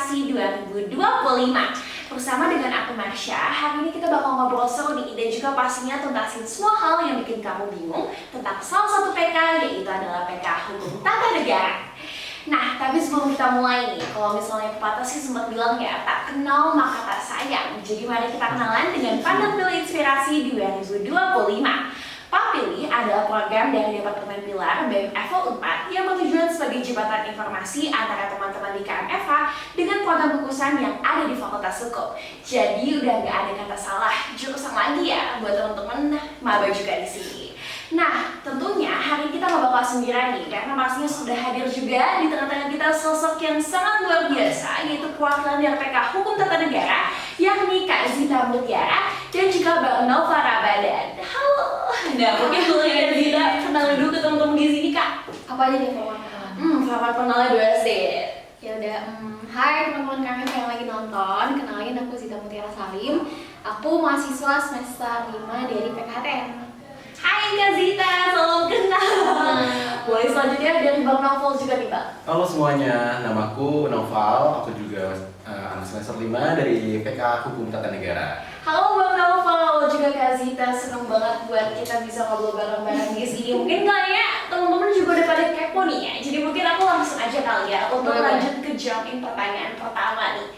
Inspirasi 2025. Bersama dengan aku Marsha, hari ini kita bakal ngobrol seru nih dan juga pastinya tuntasin semua hal yang bikin kamu bingung tentang salah satu PK, yaitu adalah PK Hukum Tata Negara. Nah, tapi sebelum kita mulai nih, kalau misalnya pepatah sih sempat bilang ya, tak kenal maka tak sayang. Jadi mari kita kenalan dengan Pandang Pilih Inspirasi 2025. Papili adalah program dari Departemen Pilar BEM Level 4 yang bertujuan sebagai jembatan informasi antara teman-teman di KMFH dengan program kekursaan yang ada di Fakultas Hukum. Jadi udah nggak ada kata salah jurusan lagi ya buat teman-teman maba juga di sini. Nah, tentunya hari ini kita nggak bakal sendirian nih, karena pastinya sudah hadir juga di tengah-tengah kita sosok yang sangat luar biasa, yaitu perwakilan dari PK Hukum Tata Negara, yakni Kak Zita Mutiara dan juga Bang Nova Rabadan. Halo. Nah, mungkin boleh Kak Zita kenalin dulu ke teman-teman di sini, Kak. Apa aja nih format kenalan? Format pengenalnya dua sih. Ya udah, hai teman-teman kami yang lagi nonton, kenalin aku Zita Mutiara Salim. Aku mahasiswa semester 5 dari PKHTN. Hai Kak Zita, salam kenal. Boleh selanjutnya dari Bang Novel juga nih, Bang. Halo semuanya, namaku Noval, aku juga anak semester 5 dari PK Hukum Tata Negara. Halo Bang Novel, juga Kak Zita, seneng banget buat kita bisa ngobrol bareng-bareng di sini. Mungkin kayaknya teman-teman juga udah pada kepo nih ya, jadi mungkin aku langsung aja kali ya untuk lanjut ke jawabin pertanyaan pertama nih.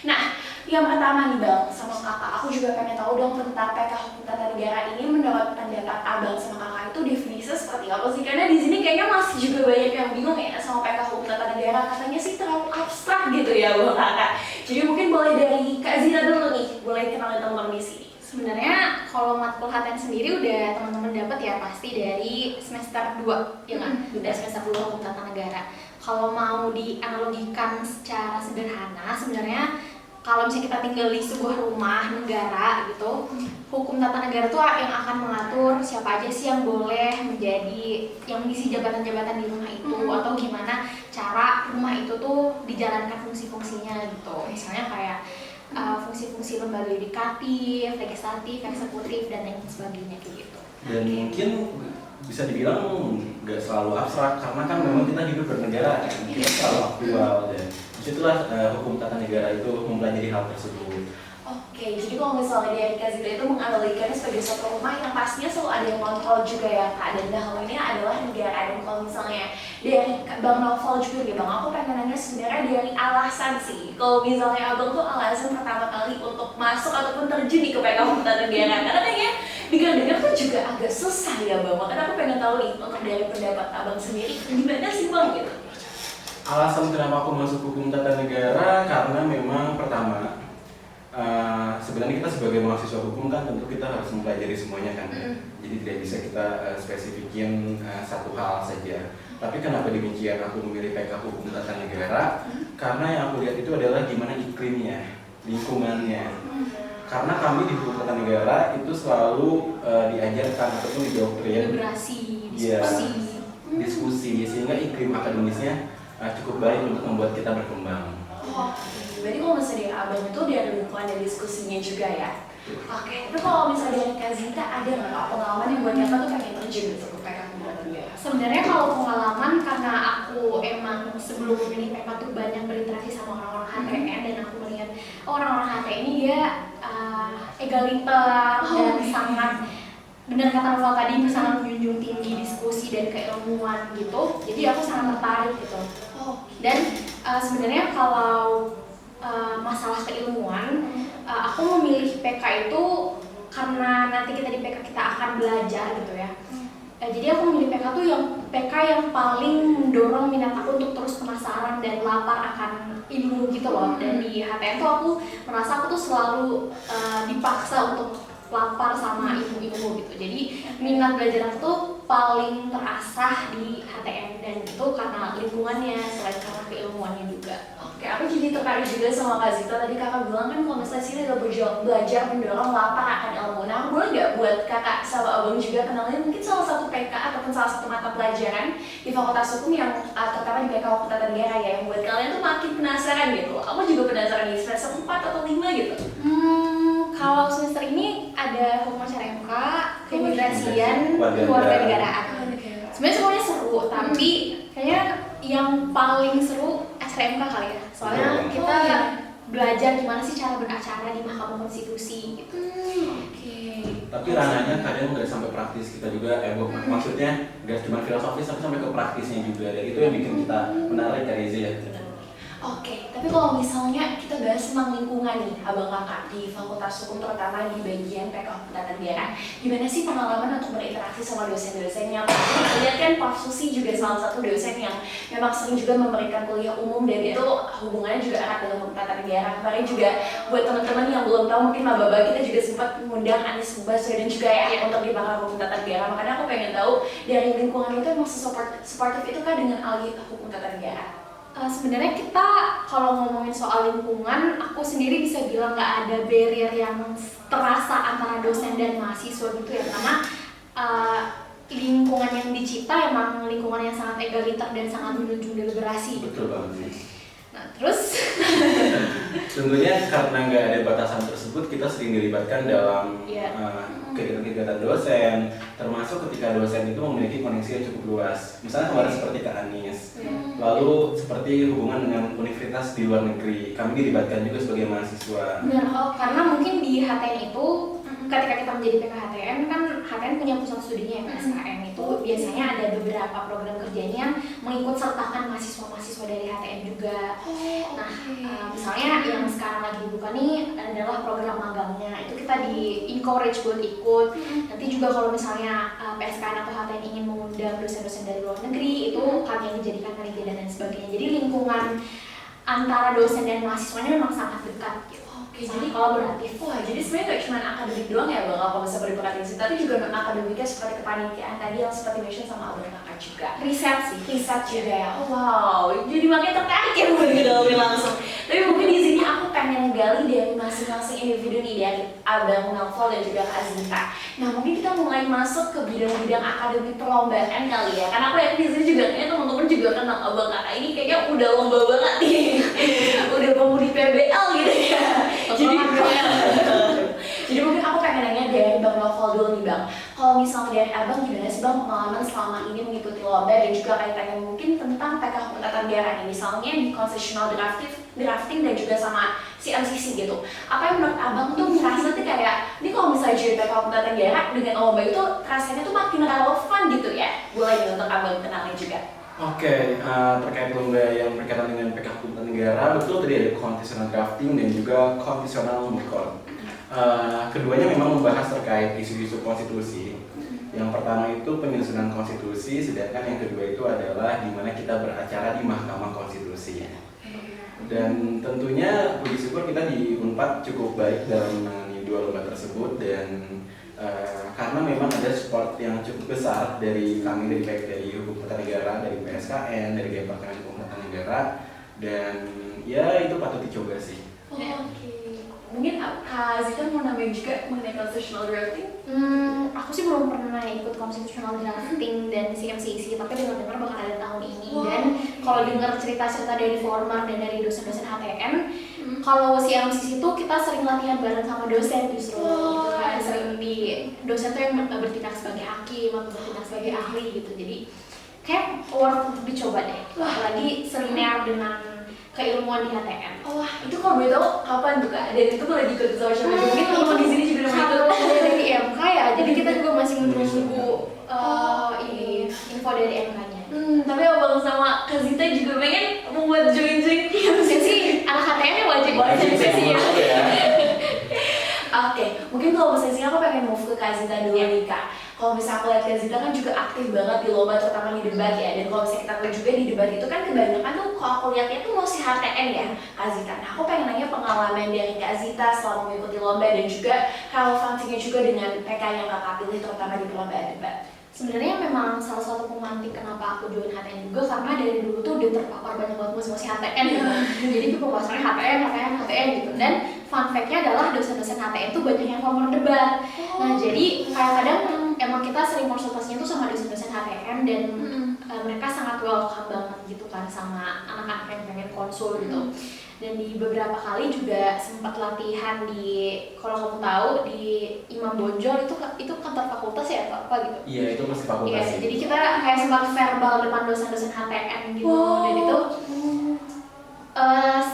Nah, yang pertama nih Bang, sama kakak, aku juga pengen tahu dong tentang PK Hukum Tata Negara ini. Menurut pendapat Abang sama kakak itu definisinya seperti apa sih? Karena di sini kayaknya masih juga banyak yang bingung ya sama PK Hukum Tata Negara. Katanya sih terlalu abstrak gitu ya Bang kakak. Jadi mungkin boleh dari Kak Zita dulu nih, boleh kenalin teman-teman di sini. Sebenarnya kalau matkul HTN sendiri udah teman-teman dapat ya pasti dari semester 2, ya kan? Udah semester 2 Hukum Tata Negara. Kalau mau dianalogikan secara sederhana, sebenarnya kalau misalnya kita tinggal di sebuah rumah negara gitu, hukum tata negara itu yang akan mengatur siapa aja sih yang boleh menjadi yang mengisi jabatan-jabatan di rumah itu, atau gimana cara rumah itu tuh dijalankan fungsi-fungsinya gitu. Misalnya kayak fungsi-fungsi lembaga yudikatif, legislatif, eksekutif, dan lain sebagainya gitu. Dan mungkin bisa dibilang nggak selalu abstrak, karena kan memang kita hidup bernegara kan, kita selalu aktual dan disitulah hukum tata negara itu mempelajari hal tersebut. Oke, jadi kalau misalnya dari Kak Zita itu menganalogikannya sebagai suatu rumah yang pastinya selalu ada yang kontrol juga ya Kak, dan hal ini adalah negara. Dan kalau misalnya dari Bang Novel juga nih Bang, aku pengen nanya sebenarnya dari alasan sih, kalau misalnya Abang tuh alasan pertama kali untuk masuk ataupun terjun ke PK Hukum Tata Negara, karena kayaknya dengar-dengar tuh juga agak susah ya Bang, makanya aku pengen tahu nih untuk dari pendapat Abang sendiri, gimana sih Bang gitu? Alasan kenapa aku masuk hukum tata negara karena memang pertama sebenarnya kita sebagai mahasiswa hukum kan tentu kita harus mempelajari semuanya kan, jadi tidak bisa kita spesifikin satu hal saja. Tapi kenapa demikian aku memilih PK Hukum Tata Negara? Karena yang aku lihat itu adalah gimana iklimnya, lingkungannya. Karena kami di Hukum Tata Negara itu selalu diajarkan ataupun didoktrin diskusi, sehingga iklim akademisnya cukup baik untuk membuat kita berkembang. Berarti kalau misalnya dari Abang itu dari lingkungan dan diskusinya juga ya? Oke, tapi kalau misalnya dari Kak Zita ada nggak pengalaman yang buat kakak tuh pengen terjun gitu ke PK Hukum Tata Negara? Sebenarnya kalau pengalaman, karena aku emang sebelum memilih PK tuh banyak berinteraksi sama orang-orang HTN, dan aku melihat orang-orang HTN ini dia egaliter dan sangat, benar kata Novel tadi, sangat menjunjung tinggi diskusi dan keilmuan gitu. Jadi aku sangat tertarik gitu. Dan sebenarnya kalau masalah keilmuan, aku memilih PK itu karena nanti kita di PK kita akan belajar gitu ya. Jadi aku memilih PK tuh yang PK yang paling mendorong minat aku untuk terus penasaran dan lapar akan ilmu gitu loh. Dan di HTN tuh aku merasa aku tuh selalu dipaksa untuk lapar sama ilmu-ilmu gitu. Jadi minat belajar aku tuh paling terasah di HTN, dan itu karena lingkungannya selain karena keilmuannya juga. Oke, aku jadi tertarik juga sama Kak Zita. Tadi kakak bilang kan kalau misalnya sini ada belajar mendorong lapar akan ilmu. Nah, boleh nggak buat kakak sama Abang juga kenalin mungkin salah satu PK ataupun salah satu mata pelajaran di Fakultas Hukum yang terutama di PK Hukum Tata Negara ya, yang buat kalian tuh makin penasaran gitu. Aku juga penasaran di semester 4 atau 5 gitu. Kalau semester ini ada hukum acara MK, keimigrasian, kewarganegaraan. Sebenarnya semuanya seru, tapi kayaknya yang paling seru acara MK kali ya, soalnya kita belajar gimana sih cara beracara di Mahkamah Konstitusi gitu. Tapi ranahnya kadang nggak sampai praktis, kita juga maksudnya nggak cuma filosofis tapi sampai ke praktisnya juga, dan itu yang bikin kita menarik dari Reza ya. Oke, tapi kalau misalnya kita bahas tentang lingkungan nih, abang kakak di Fakultas Hukum terutama di bagian PK Hukum Tata Negara, gimana sih pengalaman untuk berinteraksi sama dosen-dosennya? Kita lihat kan Prof. Susi juga salah satu dosen yang memang sering juga memberikan kuliah umum, dan itu hubungannya juga erat dengan Hukum Tata Negara. Kemarin juga buat teman-teman yang belum tahu, mungkin maba-maba kita juga sempat mengundang Anies Baswedan juga ya untuk di Pakar Hukum Tata Negara. Makanya aku pengen tahu dari lingkungan itu emang supportive itu kan dengan ahli Hukum Tata Negara? Sebenarnya kita kalau ngomongin soal lingkungan, aku sendiri bisa bilang nggak ada barrier yang terasa antara dosen dan mahasiswa gitu ya, karena lingkungan yang dicipta emang lingkungan yang sangat egaliter dan sangat menunjung deliberasi. Betul banget. Nah terus tentunya karena nggak ada batasan tersebut, kita sering dilibatkan dalam kegiatan-kegiatan dosen, termasuk ketika dosen itu memiliki koneksi yang cukup luas. Misalnya kemarin seperti Kak Anies, lalu seperti hubungan dengan universitas di luar negeri, kami dilibatkan juga sebagai mahasiswa. Benar, karena mungkin di HTN itu ketika kita menjadi PKHTN kan HTN punya pusat studinya ya, PSKN itu biasanya ada beberapa program kerjanya yang mengikut sertakan mahasiswa-mahasiswa dari HTN juga. Nah, misalnya yang sekarang lagi dibuka nih adalah program magangnya, itu kita di encourage buat ikut. Nanti juga kalau misalnya PSKN atau HTN ingin mengundang dosen-dosen dari luar negeri, itu kami yang dijadikan panitia dan sebagainya. Jadi lingkungan antara dosen dan mahasiswanya memang sangat dekat gitu. Jadi kolaboratif. Wah, jadi sebenarnya nggak cuma akademik doang ya bang, kalau bisa berinteraksi, tapi juga non akademiknya seperti kepanitiaan tadi yang seperti mention sama abang kakak juga. Riset sih. Riset juga ya. Oh, wow, jadi makanya tertarik ya buat ngedalamin langsung. Tapi mungkin di sini aku pengen gali dari masing-masing individu nih, dari abang Naufal dan juga Kak Zinta. Nah, mungkin kita mulai masuk ke bidang-bidang akademik perlombaan kali ya. Karena aku yakin di sini juga kayaknya teman-teman juga kenal abang kakak ini kayaknya udah lomba banget nih. Udah pemudi PBL gitu ya. Jadi mungkin aku pengen nanya dari Bang Naufal dulu nih Bang. Kalau misalnya dari abang gimana sih Bang pengalaman selama ini mengikuti lomba dan juga kaitannya mungkin tentang PK Hukum Tata Negara ini, misalnya di constitutional drafting dan juga sama CMCC gitu. Apa yang menurut abang tuh merasa tuh kayak ini kalau misalnya jadi PK Hukum Tata Negara dengan lomba itu rasanya tuh makin relevan gitu ya? Boleh nih untuk abang kenalin juga. Oke, terkait lomba yang berkaitan dengan PK Hukum Tata Negara, betul tadi ada constitutional drafting dan juga constitutional record. Keduanya memang membahas terkait isu-isu konstitusi. Yang pertama itu penyusunan konstitusi, sedangkan yang kedua itu adalah di mana kita beracara di Mahkamah Konstitusi. Dan tentunya puji syukur kita di Unpad cukup baik dalam menangani dua lomba tersebut, dan karena memang ada support yang cukup besar dari kami, dari Hukum Tata Negara, dari PSKN, dari Departemen Hukum Tata Negara, dan ya itu patut dicoba sih. Oke. Mungkin Kak Zita mau nambahin juga mengenai constitutional drafting? Aku sih belum pernah ikut constitutional drafting dan CMCC, tapi dengar-dengar bakal ada tahun ini. Dan kalau dengar cerita-cerita dari former dan dari dosen-dosen HTN, kalau CMCC itu kita sering latihan bareng sama dosen justru. Gitu kan, sering di dosen tuh yang bertindak sebagai hakim atau bertindak sebagai ahli gitu. Jadi kayak worth untuk dicoba deh. Apalagi selinear dengan keilmuan di HTN. Wah, itu kalau boleh tahu kapan tuh Kak? Dan itu tuh lagi ikut social media. Mungkin teman-teman di sini juga udah ikut. Dari MK ya, jadi kita juga masih menunggu info dari MK-nya. Tapi abang sama Kak Zita juga pengen membuat join-join sih, anak HTN wajib sih ya. Oke, mungkin kalau misalnya aku pengen move ke Kak Zita dulu nih Kak. Kalau misalnya aku lihat Kak Zita kan juga aktif banget di lomba, terutama di debat ya. Dan kalau misalnya kita tahu juga di debat itu kan kebanyakan tuh kalau aku lihatnya tuh masih HTN ya Kak Zita. Nah, aku pengen nanya pengalaman dari Kak Zita selama mengikuti lomba dan juga relevansinya juga dengan PK yang Kakak pilih terutama di perlombaan debat. Sebenarnya memang salah satu pemantik kenapa aku join HTN juga karena dari dulu tuh udah terpapar banyak banget musik HTN gitu. Jadi pembahasannya HTN gitu. Dan fun fact-nya adalah dosen-dosen HTN tuh banyak yang former debat. Nah, jadi kadang emang kita sering konsultasinya tuh sama dosen-dosen HTN dan mereka sangat welcome banget gitu kan sama anak-anak yang pengen konsul gitu. Dan di beberapa kali juga sempat latihan di, kalau kamu tahu, di Imam Bonjol itu kantor fakultas ya atau apa gitu? Iya, itu pasti fakultas. Iya, jadi kita kayak sempat verbal depan dosen-dosen HTN gitu. Dan itu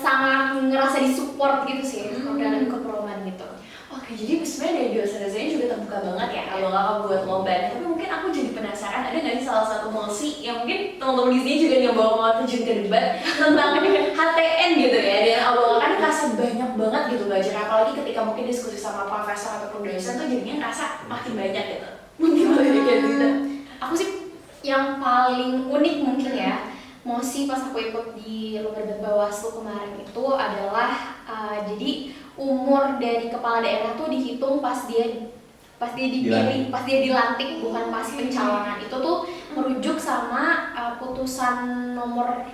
sangat ngerasa disupport gitu sih kalau dalam ikut perlombaan gitu. Oke, jadi sebenarnya dari dosen-dosennya juga terbuka banget ya kalau kakak buat lomba. Tapi mungkin aku jadi penasaran, ada nggak sih salah satu mosi yang mungkin teman-teman di sini juga nyoba mau terjun ke debat tentang HTN gitu ya? Dan awalnya kan ngerasa banyak banget gitu belajar, apalagi ketika mungkin diskusi sama profesor ataupun dosen tuh jadinya ngerasa makin banyak gitu. Mungkin boleh kayak gitu. Aku sih yang paling unik mungkin ya, mosi pas aku ikut di lomba debat Bawaslu kemarin itu adalah jadi umur dari kepala daerah tuh dihitung pas dia dipilih, pas dia dilantik, bukan pas pencalonan. Itu tuh merujuk sama putusan nomor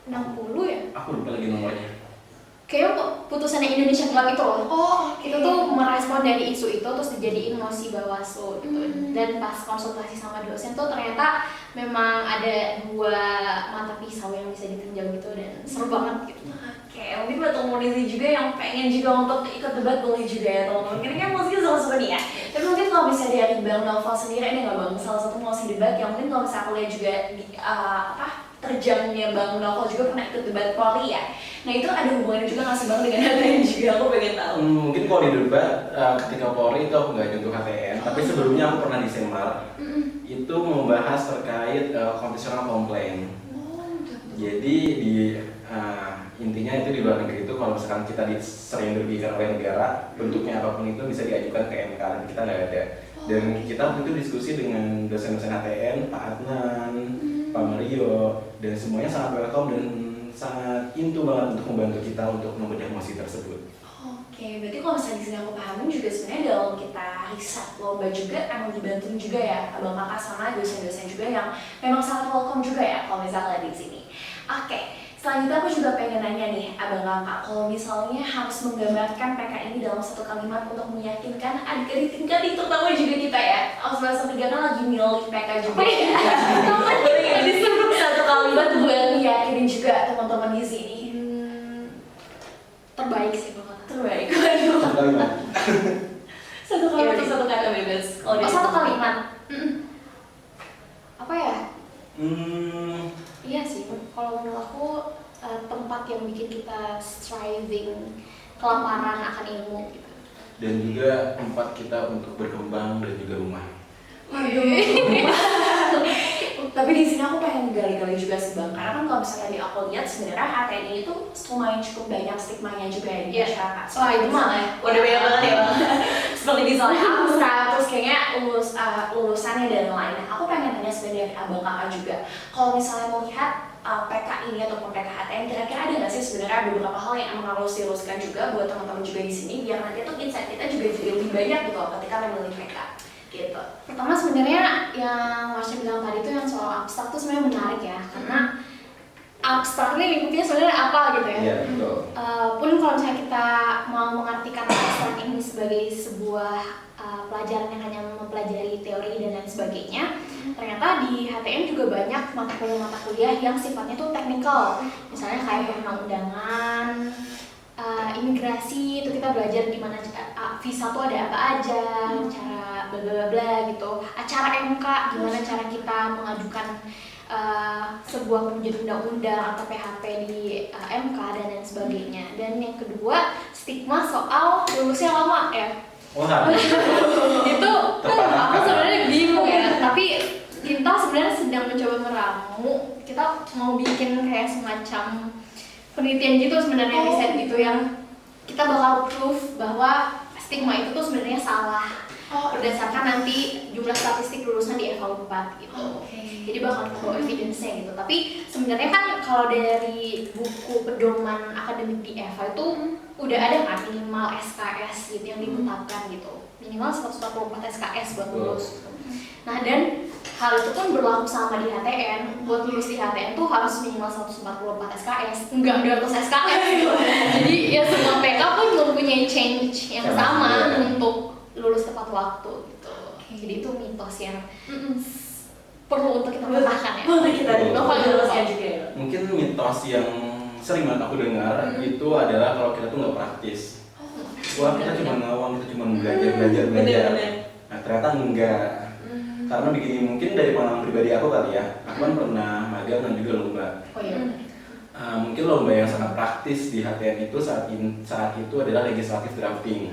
60 ya? Aku lupa lagi nomornya. Kayaknya putusannya Indonesia Club itu loh. Okay. Itu tuh merespon dari isu itu terus dijadiin mosi Bawaslu gitu. Dan pas konsultasi sama dosen tuh ternyata memang ada 2 mata pisau yang bisa ditinjau gitu dan seru banget gitu. Oke, mungkin buat teman-teman juga yang pengen juga untuk ikut debat boleh juga ya teman-teman. Kira kan mosi seru-seru nih ya. Tapi mungkin kalau bisa dari Bang Novel sendiri ada nggak Bang salah satu mosi debat yang mungkin kalau misalnya aku lihat juga di terjangnya Bang Novel juga pernah ikut debat Polri ya. Nah itu ada hubungannya juga nggak sih Bang dengan HTN juga, aku pengen tahu. Mungkin kalau di debat ketika Polri itu aku nggak nyentuh HTN, tapi sebelumnya aku pernah di Semar. Itu membahas terkait konstitusional komplain. Jadi di intinya itu di luar negeri itu kalau misalkan kita sering dirugikan oleh negara, bentuknya apapun itu bisa diajukan ke MK dan kita nggak ada. Dan kita waktu itu diskusi dengan dosen-dosen HTN, Pak Adnan, Pak Mario, dan semuanya sangat welcome dan sangat into banget untuk membantu kita untuk membedah mosi tersebut. Oke, berarti kalau misalnya di sini aku pahamin juga sebenarnya dalam kita riset lomba juga emang dibantuin juga ya abang kakak sama dosen-dosen juga yang memang sangat welcome juga ya kalau misalnya di sini. Oke, selanjutnya aku juga pengen nanya nih abang kakak, kalau misalnya harus menggambarkan PK ini dalam satu kalimat untuk meyakinkan adik-adik tingkat terutama juga kita ya, semester 3 kan lagi milih PK juga ya. Boleh disebut satu kalimat buat meyakinin juga teman-teman di sini. Terbaik sih bakal. Terbaik. Satu kalimat. Satu kalimat atau satu kata bebas? Satu kalimat. Apa ya? Iya sih, kalau menurut aku tempat yang bikin kita striving, kelaparan akan ilmu gitu. Dan juga tempat kita untuk berkembang dan juga rumah. Tapi di sini aku pengen gali-gali juga sih Bang, karena kan kalau misalnya di aku lihat sebenarnya HTN ini tuh lumayan cukup banyak stigmanya juga ya di masyarakat. Wah itu mah udah banyak banget ya Bang. Seperti misalnya abstrak, terus kayaknya lulusannya dan lain-lain. Aku pengen tanya sebenarnya dari abang kakak juga, kalau misalnya melihat PK ini ataupun PK HTN, kira-kira ada nggak sih sebenarnya beberapa hal yang emang harus diluruskan juga buat teman-teman juga di sini biar nanti tuh insight kita juga jadi lebih banyak gitu ketika memilih PK gitu. Pertama sebenarnya yang Marsha bilang tadi tuh yang soal abstrak tuh sebenarnya menarik ya, karena abstrak ini lingkupnya sebenarnya apa gitu ya. Iya betul. Pun kalau misalnya kita mau mengartikan abstrak ini sebagai sebuah pelajaran yang hanya mempelajari teori dan lain sebagainya, ternyata di HTN juga banyak mata kuliah yang sifatnya tuh teknikal, misalnya kayak perundang-undangan, imigrasi itu kita belajar gimana visa tuh ada apa aja, cara bla bla bla gitu, acara MK gimana cara kita mengajukan sebuah penunjuk undang-undang atau PHP di MK dan lain sebagainya. Dan yang kedua stigma soal lulusnya lama ya. Wah. Itu aku sebenarnya bingung ya, tapi kita sebenarnya sedang mencoba meramu, kita mau bikin kayak semacam penelitian gitu sebenarnya, riset gitu yang kita bakal proof bahwa stigma itu tuh sebenarnya salah berdasarkan nanti jumlah statistik lulusan di eval 4 gitu. Jadi bakal bawa evidence-nya gitu. Tapi sebenarnya kan kalau dari buku pedoman akademik di eval itu udah ada kan minimal SKS gitu yang ditetapkan gitu. Minimal 144 SKS buat lulus. Nah dan hal itu pun berlaku sama di HTN. Buat lulus di HTN tuh harus minimal 144 SKS, enggak 200 SKS gitu. Jadi ya semua PK pun mempunyai change yang sama untuk lulus tepat waktu gitu. Jadi itu mitos yang perlu untuk kita petahkan ya. Untuk kita jelaskan juga ya. Mungkin mitos yang sering banget aku dengar itu adalah kalau kita tuh nggak praktis. Wah kita cuma ngawang, kita cuma belajar. Nah ternyata enggak. Karena begini, mungkin dari pengalaman pribadi aku kali ya, aku kan pernah magang dan juga lomba. Mungkin lomba yang sangat praktis di HTN itu saat itu adalah legislative drafting.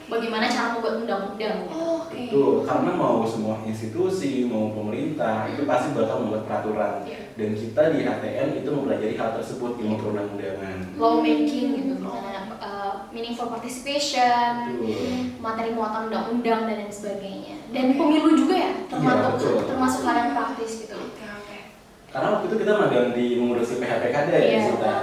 Bagaimana cara membuat undang-undang? Betul, karena mau semua institusi, mau pemerintah itu pasti bakal membuat peraturan. Dan kita di HTN itu mempelajari hal tersebut, ilmu perundang-undangan. Law making gitu, meaningful participation, materi muatan undang-undang dan lain sebagainya. Dan pemilu juga ya, termasuk hal yang praktis gitu. Karena waktu itu kita magang di mengurusi PHPKD ya kita.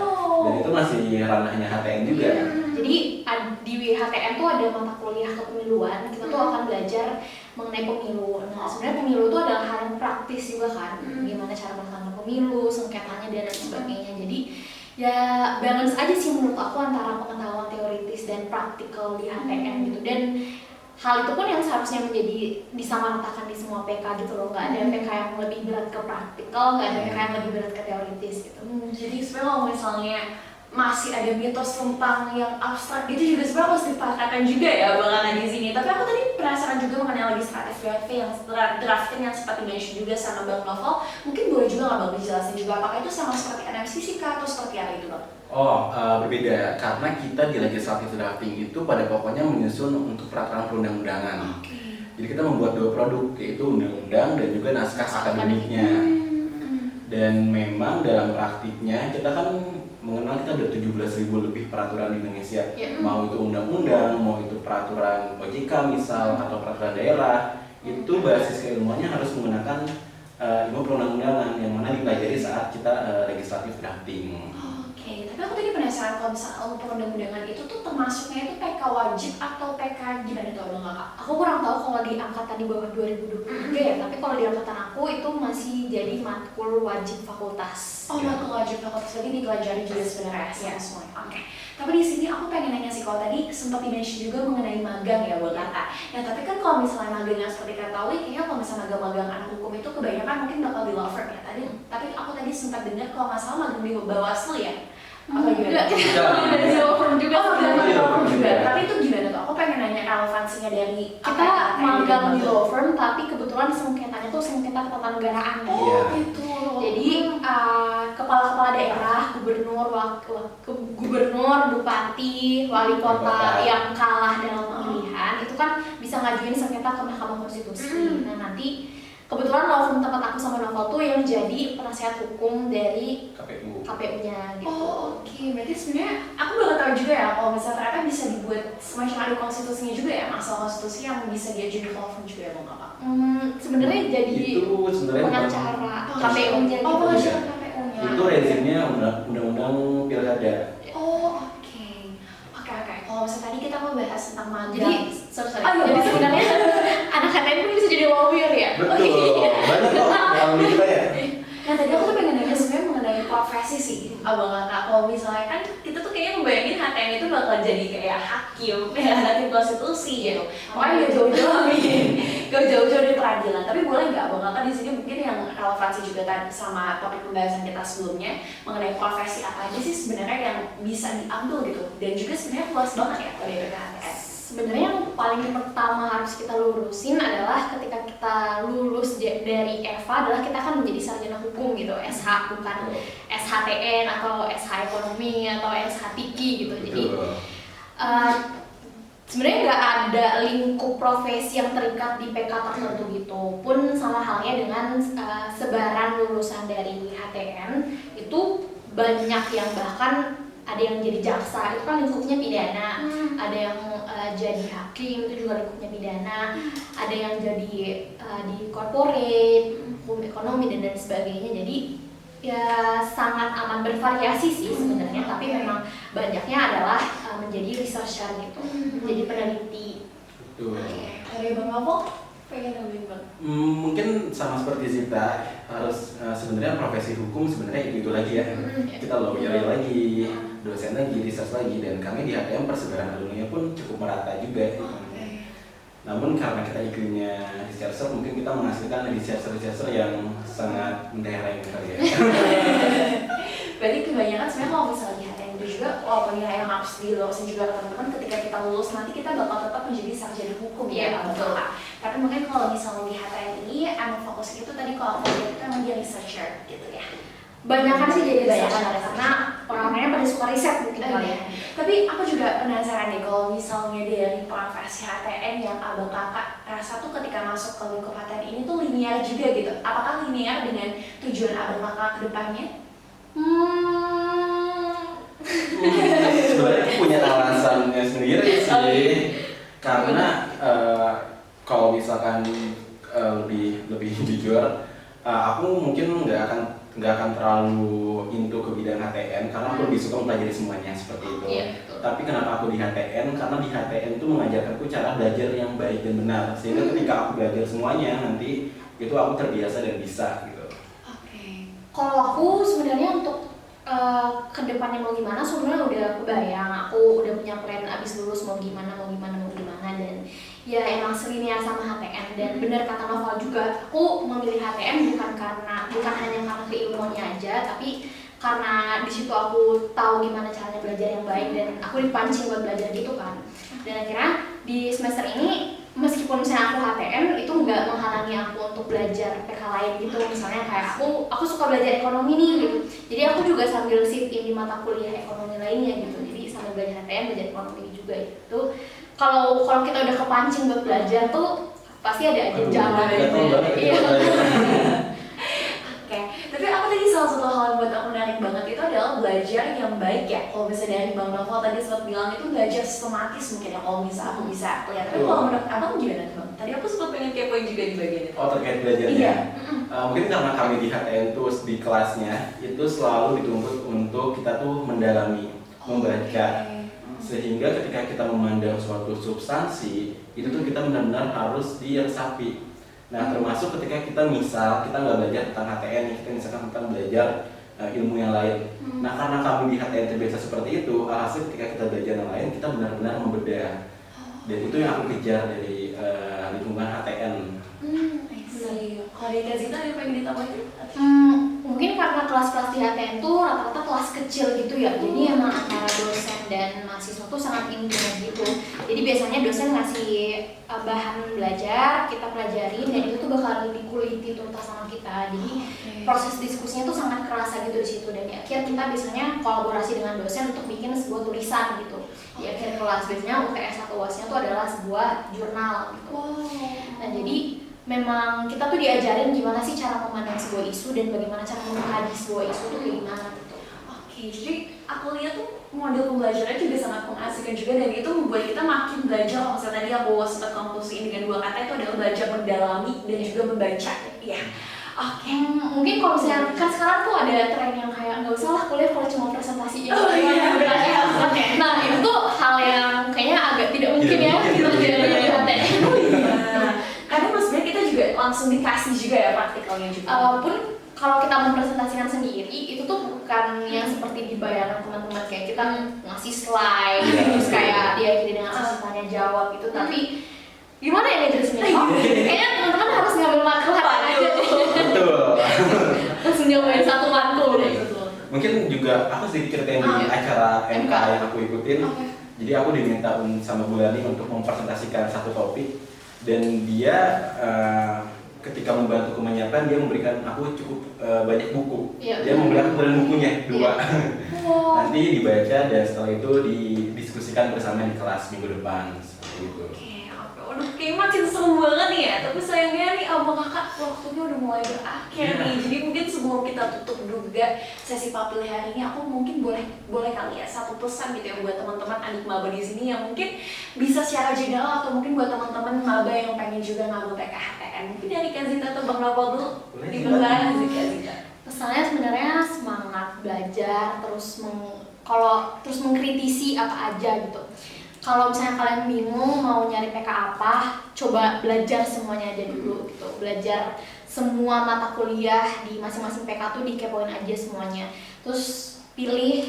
Dan itu masih ranahnya HTN juga. Jadi di HTN tuh ada mata kuliah kepemiluan, kita tuh akan belajar mengenai pemilu. Nah sebenarnya pemilu itu adalah hal yang praktis juga kan, gimana cara melaksanakan pemilu, sengketanya dan lain sebagainya. Jadi ya balance aja sih menurut aku antara pengetahuan teoritis dan praktikal di HTN gitu. Dan hal itu pun yang seharusnya menjadi disamaratakan di semua PK gitu loh, nggak ada PK yang lebih berat ke praktikal, nggak ada PK yang lebih berat ke teoritis gitu. Jadi sebenarnya kalau misalnya masih ada mitos tentang yang abstrak gitu juga sebenarnya harus dipakatkan juga ya Bang di sini. Tapi aku tadi penasaran juga mengenai legislative drafting yang sempat di-mention juga sama Bang Novel. Mungkin boleh juga nggak Bang dijelasin juga apakah itu sama seperti NMCC kah atau seperti apa itu Bang? Berbeda, karena kita di legislative drafting itu pada pokoknya menyusun untuk peraturan perundang-undangan. Jadi kita membuat 2 produk, yaitu undang-undang dan juga naskah akademiknya. Dan memang dalam praktiknya kita kan mengenal kita ada 17.000 lebih peraturan di Indonesia. Mau itu undang-undang, mau itu peraturan OJK misal atau peraturan daerah, itu basis keilmuannya harus menggunakan ilmu perundang-undangan yang mana dipelajari saat kita legislative drafting. Tapi aku tadi penasaran kalau misalnya perundang-undangan itu tuh termasuknya itu PK wajib atau PK gimana tuh Bang Kakak? Aku kurang tahu kalau di angkatan di bawah 2023 ya, tapi kalau di angkatan aku itu masih jadi matkul wajib fakultas. Matkul wajib fakultas, jadi dipelajari juga sebenarnya semuanya. Tapi di sini aku pengen nanya sih, kalau tadi sempat di-mention juga mengenai magang ya buat Kakak. Ya tapi kan kalau misalnya magang yang seperti Kak Tawi, kayaknya kalau misalnya magang anak hukum itu kebanyakan mungkin bakal di law firm ya. Tapi aku tadi sempat dengar kalau nggak salah magang di Bawaslu ya. Apa gimana? Dari law firm juga juga. Tapi itu gimana tuh? Aku pengen nanya relevansinya dari kita magang di law firm, tapi kebetulan sengketanya tuh sengketa ketatanegaraan. Gitu. Jadi kepala-kepala daerah, gubernur, bupati, wali kota yang kalah dalam pemilihan itu kan bisa ngajuin sengketa ke Mahkamah Konstitusi. Nah nanti kebetulan law firm tempat aku sama Novel tuh yang jadi penasihat hukum dari KPU-nya gitu. Berarti sebenarnya aku baru tahu juga ya kalau misalnya ternyata bisa dibuat semacam adu konstitusinya juga ya, masalah konstitusi yang bisa diajuin ke law firm juga ya Bang Kakak? Sebenarnya jadi pengacara KPU-nya. Pengacara KPU-nya. Itu rezimnya undang-undang pilkada. Kalau misalnya tadi kita mau bahas tentang magang. Jadi sebenarnya anak HTN pun bisa jadi lawyer ya? Betul, banyak kok yang kita ya. Nah tadi aku tuh pengen nanya sebenarnya mengenai profesi sih Abang Kakak. Kalau misalnya kan kita tuh kayaknya membayangin HTN itu bakal jadi kayak hakim konstitusi gitu. Makanya gak jauh-jauh dari peradilan. Tapi boleh nggak Abang Kakak di sini mungkin yang relevansi juga tadi sama topik pembahasan kita sebelumnya mengenai profesi apa aja sih sebenarnya yang bisa diambil gitu, dan juga sebenarnya luas banget ya kalau dari HTN. Sebenarnya yang paling pertama harus kita lurusin adalah ketika kita lulus dari EVA adalah kita akan menjadi sarjana hukum gitu, SH, bukan SHTN atau SH ekonomi atau SH Tiki gitu. Jadi sebenarnya nggak ada lingkup profesi yang terikat di PK tertentu gitu. Pun sama halnya dengan sebaran lulusan dari HTN itu banyak yang bahkan ada yang jadi jaksa, itu kan lingkupnya pidana, ada yang jadi hakim, itu juga lingkupnya pidana, ada yang jadi di corporate, hukum ekonomi dan lain sebagainya. Jadi ya sangat amat bervariasi sih sebenarnya, tapi memang banyaknya adalah menjadi researcher gitu, menjadi peneliti. Betul. Dari Bang Novel, pengen nambahin Bang? Mungkin sama seperti Zita, harus sebenarnya profesi hukum sebenarnya itu lagi ya. Kita lawyer lagi, dosen lagi, research lagi, dan kami di HTM persebaran alumni pun cukup merata juga. Namun karena kita iklimnya researcher, mungkin kita menghasilkan researcher yang sangat mendaerah ya. Berarti kebanyakan sebenarnya kalau misalnya di HTM itu juga, walaupun yang harus dilurusin juga ke teman-teman, ketika kita lulus nanti kita bakal tetap menjadi sarjana hukum ya, betul. Tapi mungkin kalau misalnya di HTM ini emang fokusnya itu tadi kalau aku lihat itu emang dia researcher gitu ya. Banyakan sih jadi riset Banyakan karena orang-orangnya pada suka riset mungkin kali ya. Tapi aku juga penasaran deh kalau misalnya dari profesi HTN yang abang kakak rasa tuh ketika masuk ke lingkup HTN ini tuh linear juga gitu. Apakah linear dengan tujuan abang kakak ke depannya? Sebenarnya aku punya alasannya sendiri sih, karena kalau misalkan lebih jujur, aku mungkin nggak akan terlalu into ke bidang HTN karena aku lebih suka mempelajari semuanya seperti itu. Iya, Tapi kenapa aku di HTN? Karena di HTN itu mengajarkanku cara belajar yang baik dan benar, sehingga ketika aku belajar semuanya nanti itu aku terbiasa dan bisa gitu. Kalau aku sebenarnya untuk kedepannya mau gimana sebenarnya udah kebayang, aku udah punya plan abis lulus mau gimana dan ya emang selinier sama HTN. Dan benar kata Noval juga, aku memilih HTN bukan hanya karena keilmuannya aja, tapi karena di situ aku tahu gimana caranya belajar yang baik dan aku dipancing buat belajar gitu kan. Dan akhirnya di semester ini meskipun misalnya aku HTN itu nggak menghalangi aku untuk belajar PK lain gitu. Misalnya kayak aku suka belajar ekonomi nih gitu, jadi aku juga sambil sit in di mata kuliah ekonomi lainnya gitu. Jadi sambil belajar HTN belajar ekonomi juga gitu. Kalau kita udah kepancing buat belajar tuh pasti ada aja jalan. Iya. Oke, tapi aku tadi salah satu hal yang buat aku menarik banget itu adalah belajar yang baik ya. Kalau bisa dari Bang Novel tadi sempat bilang itu belajar sistematis mungkin ya kalau bisa aku bisa lihat. Tapi kalau menurut abang gimana tuh Bang? Tadi aku sempat pengen kepoin juga di bagian itu. Oh, terkait belajarnya? Iya. Mungkin karena kami di HTN tuh di kelasnya itu selalu dituntut untuk kita tuh mendalami, membaca. Sehingga ketika kita memandang suatu substansi itu tuh kita benar-benar harus diresapi. Nah, termasuk ketika kita nggak belajar tentang HTN, kita misalkan tentang belajar ilmu yang lain. Nah, karena kami di HTN terbiasa seperti itu, alhasil ketika kita belajar yang lain kita benar-benar membedah. Dan itu yang aku kejar dari lingkungan HTN. Kalau dari Kak Zita ada yang pengen ditambahin? Mungkin karena kelas-kelas di HTN tuh rata-rata kelas kecil gitu ya, jadi emang antara dosen dan mahasiswa tuh sangat intimate gitu. Jadi biasanya dosen ngasih bahan belajar, kita pelajarin dan itu tuh bakal dikuliti tuntas sama kita. Jadi proses diskusinya tuh sangat kerasa gitu di situ. Dan di akhir kita biasanya kolaborasi dengan dosen untuk bikin sebuah tulisan gitu. Di akhir kelas biasanya UTS atau UAS-nya tuh adalah sebuah jurnal gitu. Nah, jadi memang kita tuh diajarin gimana sih cara memandang sebuah isu dan bagaimana cara mengkaji sebuah isu tuh kayak gimana gitu. Oke, jadi aku lihat tuh model pembelajarannya juga sangat mengasihkan juga dan itu membuat kita makin belajar. Kalau misalnya tadi aku sempat konklusiin dengan 2 kata itu adalah belajar mendalami dan juga membaca. Iya. Oke. Mungkin kalau misalnya kan sekarang tuh ada tren yang kayak nggak usah lah kuliah kalau cuma presentasi ya. Nah, itu tuh hal yang kayaknya agak tidak mungkin ya kita jadi di HTN. Karena maksudnya kita juga langsung dikasih juga ya praktikalnya juga. Pun kalau kita mempresentasikan sendiri itu tuh bukan yang seperti dibayangkan teman-teman, kayak kita ngasih slide terus kayak diakhiri dengan sesi tanya jawab gitu. Tapi gimana ya jelasinnya? Kayaknya teman-teman harus ngambil matkul aja. Betul. Langsung nyobain satu matkul deh. Mungkin juga aku sedikit ceritain di acara MK yang aku ikutin. Jadi aku diminta sama Bu Lani untuk mempresentasikan satu topik. Dan dia ketika membantuku menyiapkan, dia memberikan aku cukup banyak buku. Dia memberikan bukunya 2. Nanti dibaca dan setelah itu didiskusikan bersama di kelas minggu depan seperti itu. Waduh, kayak makin seru banget nih ya. Tapi sayangnya nih abang kakak waktunya udah mulai berakhir nih. Jadi mungkin sebelum kita tutup juga sesi papil hari ini, aku mungkin boleh kali ya satu pesan gitu ya buat teman-teman adik maba di sini yang mungkin bisa secara general atau mungkin buat teman-teman maba yang pengen juga ngambil PKHTN. Mungkin dari Kak Zita atau Bang Novel dulu. Diperlahan sih Kak Zita. Pesannya sebenarnya semangat belajar, terus mengkritisi apa aja gitu. Kalau misalnya kalian bingung mau nyari PK apa, coba belajar semuanya aja dulu gitu. Belajar semua mata kuliah di masing-masing PK tuh dikepoin aja semuanya. Terus pilih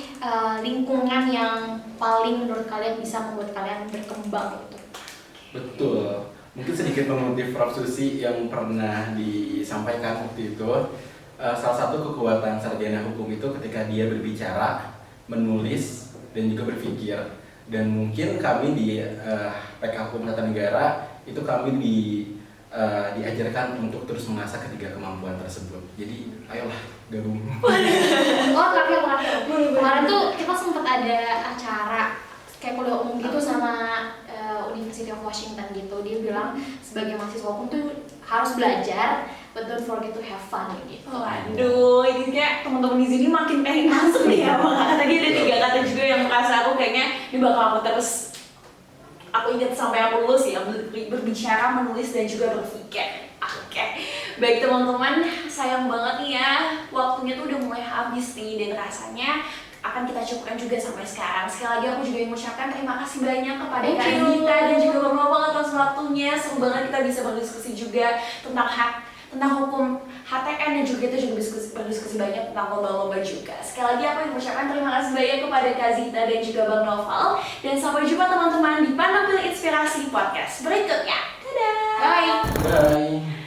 lingkungan yang paling menurut kalian bisa membuat kalian berkembang gitu. Betul. Mungkin sedikit mengutip Prof. Susi yang pernah disampaikan waktu itu. Salah satu kekuatan sarjana hukum itu ketika dia berbicara, menulis, dan juga berpikir. Dan mungkin kami di PK Hukum Tata Negara itu kami diajarkan untuk terus mengasah ketiga kemampuan tersebut. Jadi ayolah gabung. Oh terakhir kemarin tuh kita sempat ada acara kayak kuliah umum gitu sama University of Washington gitu. Dia bilang sebagai mahasiswa hukum tuh harus belajar, but don't forget to have fun gitu. Waduh, ini kayak teman-teman di sini makin pengen masuk nih ya. Makanya tadi ada 3 kata juga yang merasa aku kayaknya ini bakal aku terus aku ingat sampai aku lulus ya, berbicara, menulis dan juga berpikir. Oke, baik teman-teman, sayang banget nih ya, waktunya tuh udah mulai habis nih dan rasanya akan kita cukupkan juga sampai sekarang. Sekali lagi aku juga ingin mengucapkan terima kasih banyak kepada Kak Zita dan juga Bang Noval atas waktunya. Seru banget kita bisa berdiskusi juga tentang hukum HTN dan juga kita juga berdiskusi banyak tentang lomba-lomba juga. Sekali lagi aku ingin mengucapkan terima kasih banyak kepada Kak Zita dan juga Bang Noval. Dan sampai jumpa teman-teman di Panopil Inspirasi Podcast berikutnya. Dadah! Bye! Bye.